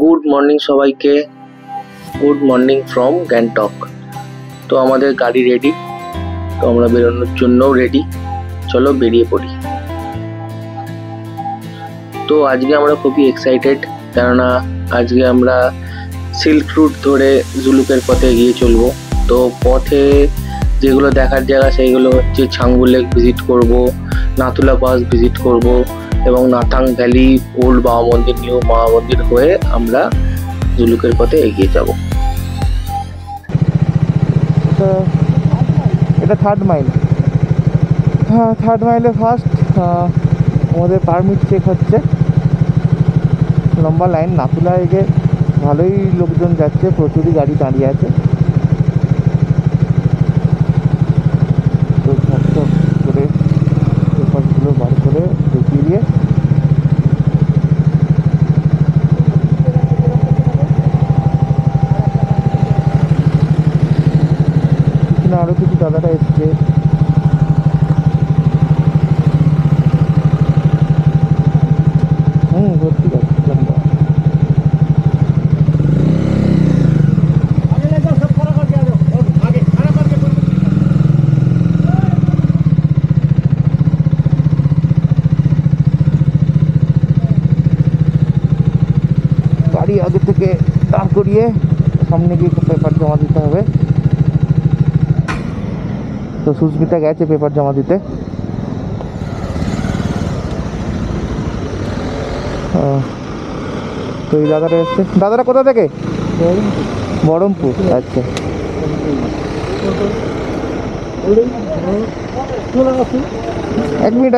Good morning সবাইকে। Good morning from Gangtok. তো আমাদের গাড়ি রেডি, তো আমরা বেরোনোর জন্যও রেডি। চলো বেরিয়ে পড়ি। তো আজকে আমরা খুবই এক্সাইটেড, কেননা আজকে আমরা সিল্ক রুট ধরে জুলুকের পথে এগিয়ে চলবো। তো পথে যেগুলো দেখার জায়গা সেইগুলো হচ্ছে ছাঙ্গু লেক ভিজিট করব, নাথুলা পাস ভিজিট করব এবং নাথাং ভ্যালি, ওল্ড বাবা মন্দির, নিউ বাবা মন্দির হয়ে আমরা জুলুকের পথে এগিয়ে যাব। এটা 3rd মাইল। হ্যাঁ, 3rd মাইলে ফার্স্ট আমাদের পারমিট চেক হচ্ছে। লম্বা লাইন, নাথুলা এগে ভালোই লোকজন যাচ্ছে, প্রচুরই গাড়ি দাঁড়িয়ে আছে। তো ঝটঝট করে পেপারগুলো বার করে দেখিয়ে দিয়ে আরো কিছু দাদারা এসছে। ভর্তি আছে লম্বা। গাড়ি আগে থেকে দাঁড় করিয়ে সামনে গিয়ে পেপার জমা দিতে হবে। তো সুস্মিতা গেছে পেপার জমা দিতে। তো এই দাদারা এসছে। দাদারা কোথা থেকে? বহরমপুর। আচ্ছা, এক মিনিট।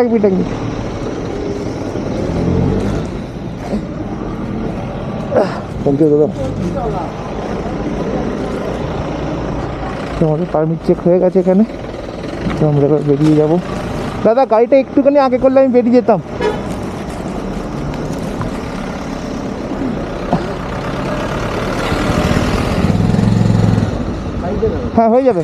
থ্যাংক ইউ দাদা। আমাদের পারমিট চেক হয়ে গেছে এখানে, তো আমরা এবার বেরিয়ে যাব। দাদা গাড়িটা একটুখানি আগে করলে আমি বেরিয়ে যেতাম। হ্যাঁ, হয়ে যাবে।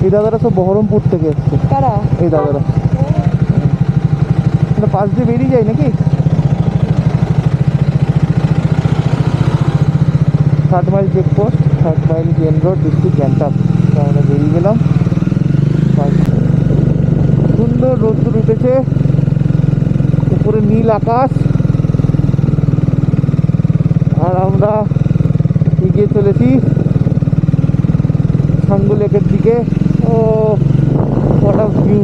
এই দাদারা সব বহরমপুর থেকে এসছে। কারা এই দাদারা? পাশ দিয়ে বেরিয়ে যায় নাকি? 3rd mile checkpost, 3rd mile main road, district Gangtok. আমরা বেরিয়ে গেলাম। সুন্দর রোদ্দুর উঠেছে, উপরে নীল আকাশ, আর আমরা এগিয়ে চলেছি ছাঙ্গু লেকের দিকে। ও what a view!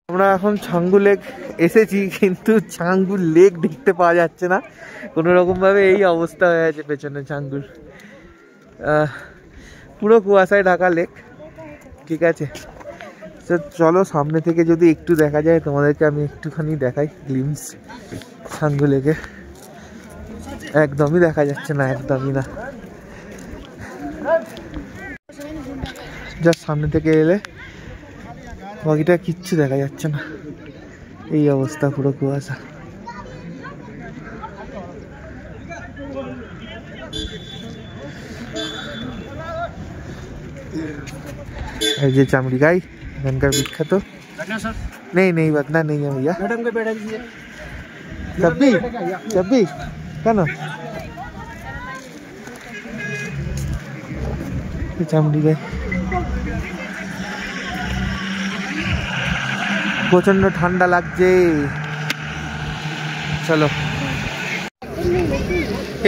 আমরা এখন ছাঙ্গু লেক এসেছি, কিন্তু ছাঙ্গু লেক দেখতে পাওয়া যাচ্ছে না কোনো রকম ভাবে। এই অবস্থা হয়ে আছে পেছনে ছাঙ্গুর, পুরো কুয়াশায় ঢাকা লেক। ঠিক আছে, তো চলো সামনে থেকে যদি একটু দেখা যায় তোমাদেরকে আমি একটুখানি দেখাই গ্লিমস ছাঙ্গু লেকে। একদমই দেখা যাচ্ছে না, একদমই না। জাস্ট সামনে থেকে এলে বাকিটা কিচ্ছু দেখা যাচ্ছে না। এই অবস্থা, পুরো কুয়াশা। এই যে চামড়ি গাই এখানকার বিখ্যাত। নেই বাদনা নেই भैया। চব্বি কেন? চামড়ি গাই প্রচন্ড ঠান্ডা লাগছে। চলো,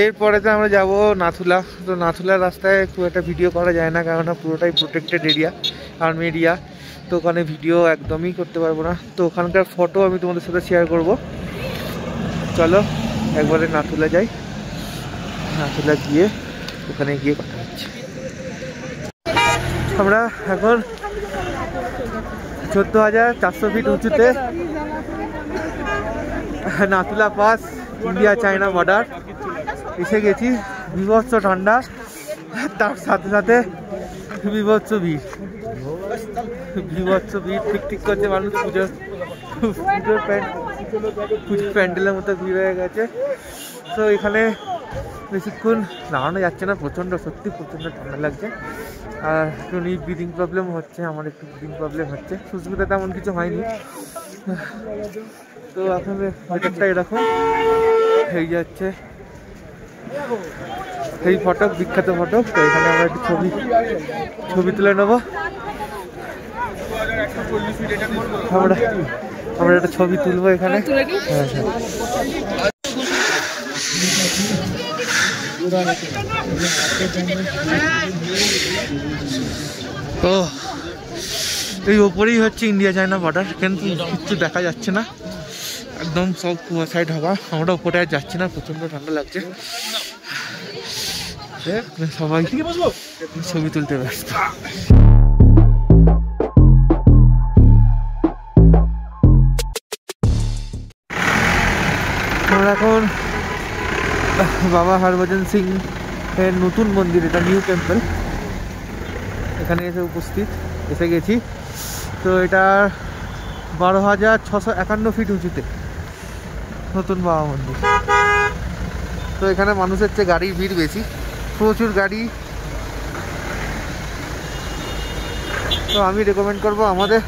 এরপরে তো আমরা যাবো নাথুলা। তো নাথুলার রাস্তায় খুব একটা ভিডিও করা যায় না, কারণ পুরোটাই প্রোটেক্টেড এরিয়া, আর্মি এরিয়া। তো ওখানে ভিডিও একদমই করতে পারবো না। তো ওখানকার ফটো আমি তোমাদের সাথে শেয়ার করব। চলো একবারে নাথুলা যাই, নাথুলা গিয়ে ওখানে গিয়ে কথা হচ্ছে। আমরা এখন 14,400 ফিট উঁচুতে Nathula pass, India China border এসে গেছি। বিভৎস ঠান্ডা, তার সাথে সাথে বিভৎস ভিড়, ঠিক করছে মানুষ। পুজোর প্যান্ডেলের মতো ভিড় হয়ে গেছে। তো এখানে বেশিক্ষণ দাঁড়ানো যাচ্ছে না, সত্যি প্রচণ্ড ঠান্ডা লাগছে। আর একটু ব্রিদিং প্রবলেম হচ্ছে, আমার একটু ব্রিদিং প্রবলেম হচ্ছে। সুস্মিতা তেমন কিছু হয়নি। তো এখন ওয়েদারটা এরকম হয়ে যাচ্ছে। এই ফটক, বিখ্যাত ফটক। তো এখানে আমরা একটু ছবি তুলে নেবো। আমরা একটা ছবি তুলবো এখানে। ও এই ওপরেই হচ্ছে ইন্ডিয়া চায়না বর্ডার, কিন্তু কিচ্ছু দেখা যাচ্ছে না, একদম সব কুয়াশায় ঢাকা। আমরা ওপরে আর যাচ্ছি না, প্রচন্ড ঠান্ডা লাগছে। সবাই ছবি তুলতে ব্যস্ত। আমরা এখন বাবা হরভজন সিং এর নতুন মন্দির, এটা নিউ টেম্পল, এখানে এসে গেছি। তো এটা 12,651 ফিট উঁচুতে নতুন বাবা মন্দির। তো এখানে মানুষের চেয়ে গাড়ির ভিড় বেশি, প্রচুর গাড়ি। তো আমি রেকমেন্ড করবো, আমাদের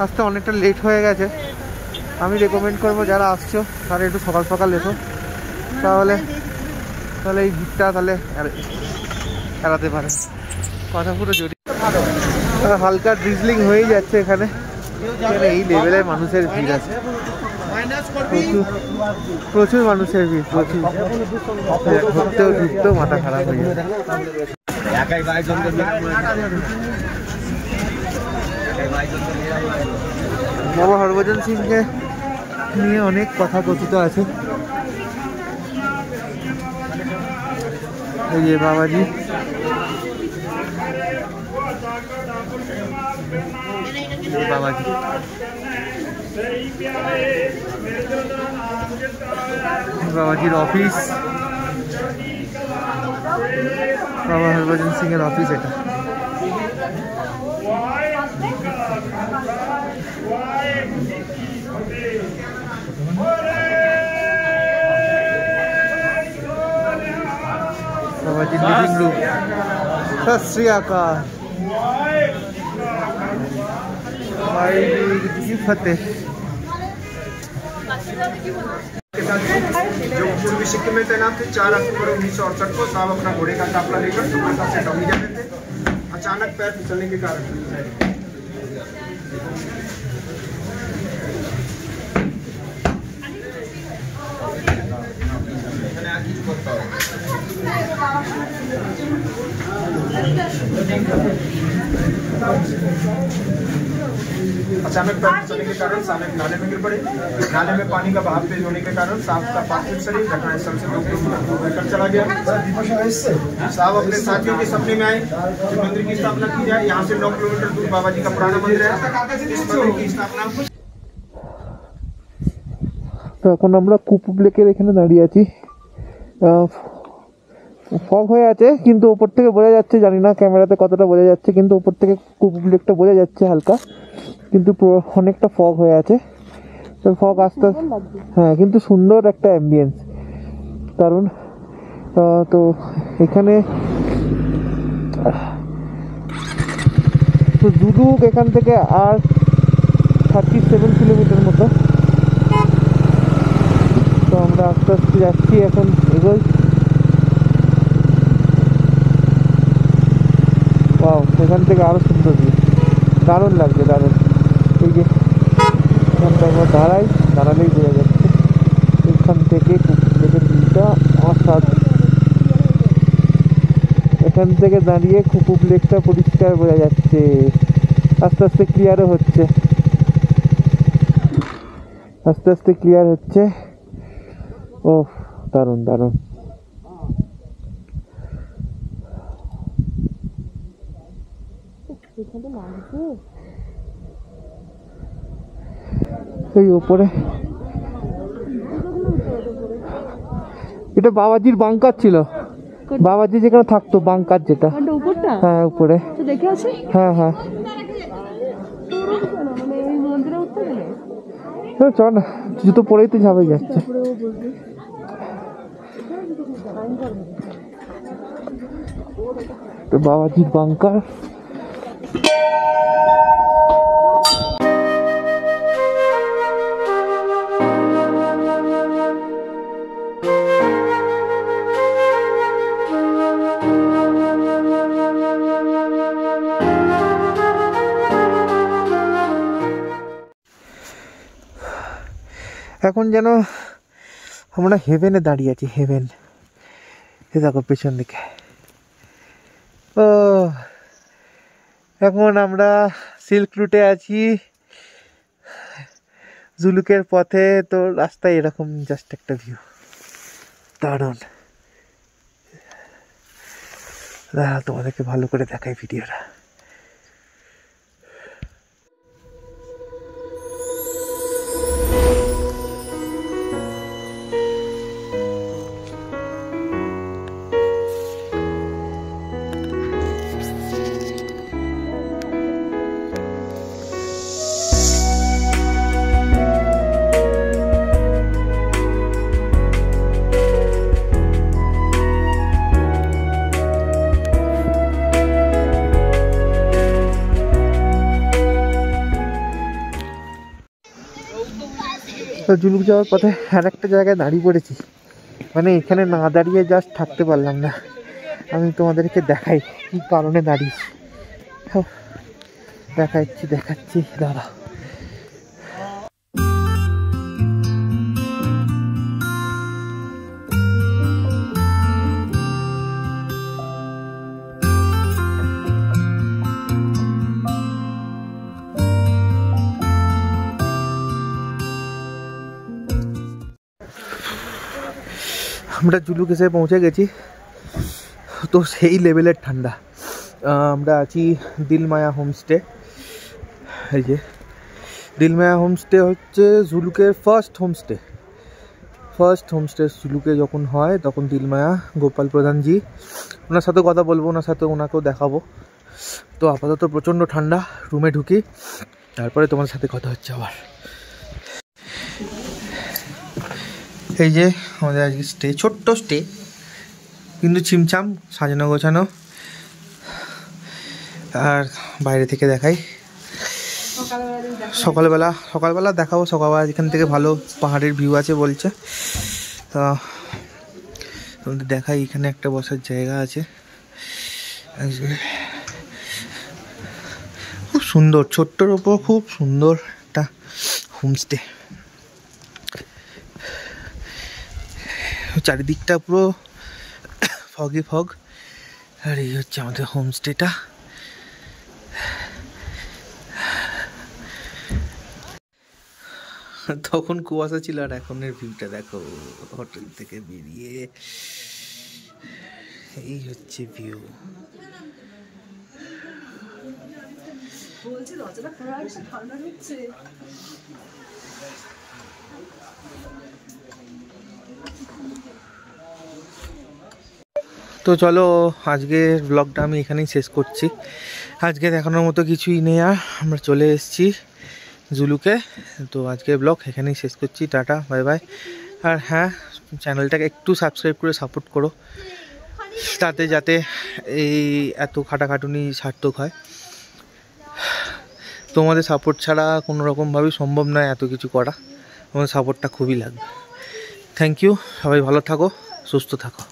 আসতে অনেকটা লেট হয়ে গেছে, আমি রেকমেন্ড করবো যারা আসছো তারা একটু সকাল সকাল এসো, তাহলে এই ভিড়টা তাহলে এড়াতে পারে। কথা পুরো জড়িয়ে, হালকা ড্রিজলিং হয়ে যাচ্ছে এখানে। এই লেভেলের মানুষের ভিড় আছে, প্রচুর মানুষের ভিড়, প্রচুর। ঘুরতেও মাথা খারাপ হয়ে যাবে। বাবা হরভজন সিংকে নিয়ে অনেক কথা কথিত আছে। এই যে বাবাজি, বাবাজির অফিস, বাবা হরভজন সিং এর অফিস এটা। बाबाजी लिविंग रूम। सत श्री अकाल, की फतेह। जो पूर्वी सिक्किम में तैनात थे 4 अक्टूबर 1968 को साहब अपना घोड़े का काफला लेकर सुबह से टहलने जा रहे थे। अचानक पैर फिसलने के कारण साहब नाले में गिर पड़े। नाले में पानी का बहाव तेज होने के कारण साहब का पार्थिव शरीर घटनास्थल से 2 किलोमीटर दूर रहकर चला गया। साहब अपने साथियों के सपने में आए कि मंदिर की स्थापना की जाए। यहाँ से 9 किलोमीटर दूर बाबा जी का पुराना मंदिर है। इस मंदिर की स्थापना তো এখন আমরা কুপুব লেকের এখানে দাঁড়িয়ে আছি। ফগ হয়ে আছে, কিন্তু ওপর থেকে বোঝা যাচ্ছে, জানি না ক্যামেরাতে কতটা বোঝা যাচ্ছে, কিন্তু ওপর থেকে কুপুব লেকটা বোঝা যাচ্ছে হালকা, কিন্তু অনেকটা ফগ হয়ে আছে। তো ফগ আস্তে, হ্যাঁ, কিন্তু সুন্দর একটা অ্যাম্বিয়েন্স, কারণ তো এখানে তো জুলুক এখান থেকে আর 37 কিলোমিটার মতো। তো আমরা আস্তে আস্তে যাচ্ছি, এখন এগোই। এখান থেকে আরো সুন্দর ভিউ, দারুণ লাগছে, দারুণ। এই যে এখানটা আমরা দাঁড়ালেই বোঝা যাচ্ছে এখান থেকে কুপুব ভিউটা অসাধারণ। এখান থেকে দাঁড়িয়ে কুপুব লেকটা পরিষ্কার বোঝা যাচ্ছে, আস্তে আস্তে ক্লিয়ারও হচ্ছে, আস্তে আস্তে ক্লিয়ার হচ্ছে। ও দারুণ দারুণ। এই উপরে এটা বাবাজির বাংকার ছিল, বাবাজি যেখানে থাকতো বাংকার যেটা, হ্যাঁ উপরে দেখে আছে, হ্যাঁ হ্যাঁ চল না, জুতো পরেই তো যাবে যাচ্ছে। তো বাবাজির বাংকার। এখন যেন আমরা হেভেনে দাঁড়িয়ে আছি, হেভেন। এ দেখো পেছন দিকে, ও এখন আমরা সিল্ক রুটে আছি, জুলুকের পথে। তো রাস্তায় এরকম জাস্ট একটা ভিউ, দারুণ। দাঁড়া তোমাদেরকে ভালো করে দেখাই ভিডিওটা। তো জুলুক যাওয়ার পথে আর একটা জায়গায় দাঁড়িয়ে পড়েছি, মানে এখানে না দাঁড়িয়ে জাস্ট থাকতে পারলাম না। আমি তোমাদেরকে দেখাই কি কারণে দাঁড়িয়েছি, দেখাচ্ছি দাঁড়া। আমরা জুলুক এসে পৌঁছে গেছি। তো সেই লেভেলের ঠান্ডা। আমরা আছি দিলমায়া হোমস্টে। এই যে দিলমায়া হোমস্টে হচ্ছে জুলুকের ফার্স্ট হোমস্টে জুলুকে যখন হয় তখন দিলমায়া গোপাল প্রধানজি, ওনার সাথে কথা বলবো, ওনাকেও দেখাবো। তো আপাতত প্রচণ্ড ঠান্ডা, রুমে ঢুকি, তারপরে তোমার সাথে কথা হচ্ছে আবার। এই যে আমাদের আজকে স্টে, ছোট্ট স্টে কিন্তু ছিমছাম, সাজানো গোছানো। আর বাইরে থেকে দেখাই সকালবেলা দেখাবো। সকালবেলা এখান থেকে ভালো পাহাড়ের ভিউ আছে বলছে, তো তোমাদের দেখাই। এখানে একটা বসার জায়গা আছে, খুব সুন্দর, ছোট্টর ওপর খুব সুন্দর একটা হোমস্টে। চারিদিকটা পুরো ফগ, আর এই হচ্ছে আমাদের হোমস্টেটা। তখন কুয়াশা ছিল, আর এখনের ভিউটা দেখো হোটেল থেকে বেরিয়ে। এই হচ্ছে ভিউ। তো চলো আজকের ব্লগটা আমি এখানেই শেষ করছি। আজকে দেখানোর মতো কিছুই নেই, আর আমরা চলে এসেছি জুলুকে। তো আজকের ব্লগ এখানেই শেষ করছি, টাটা বাই বাই। আর হ্যাঁ, চ্যানেলটাকে একটু সাবস্ক্রাইব করে সাপোর্ট করো, তাতে যাতে এই এত খাটাখাটুনি সার্থক হয়। তোমাদের সাপোর্ট ছাড়া কোনো রকমভাবেই সম্ভব নয় এত কিছু করা, তোমাদের সাপোর্টটা খুবই লাগবে। থ্যাংক ইউ, সবাই ভালো থাকো, সুস্থ থাকো।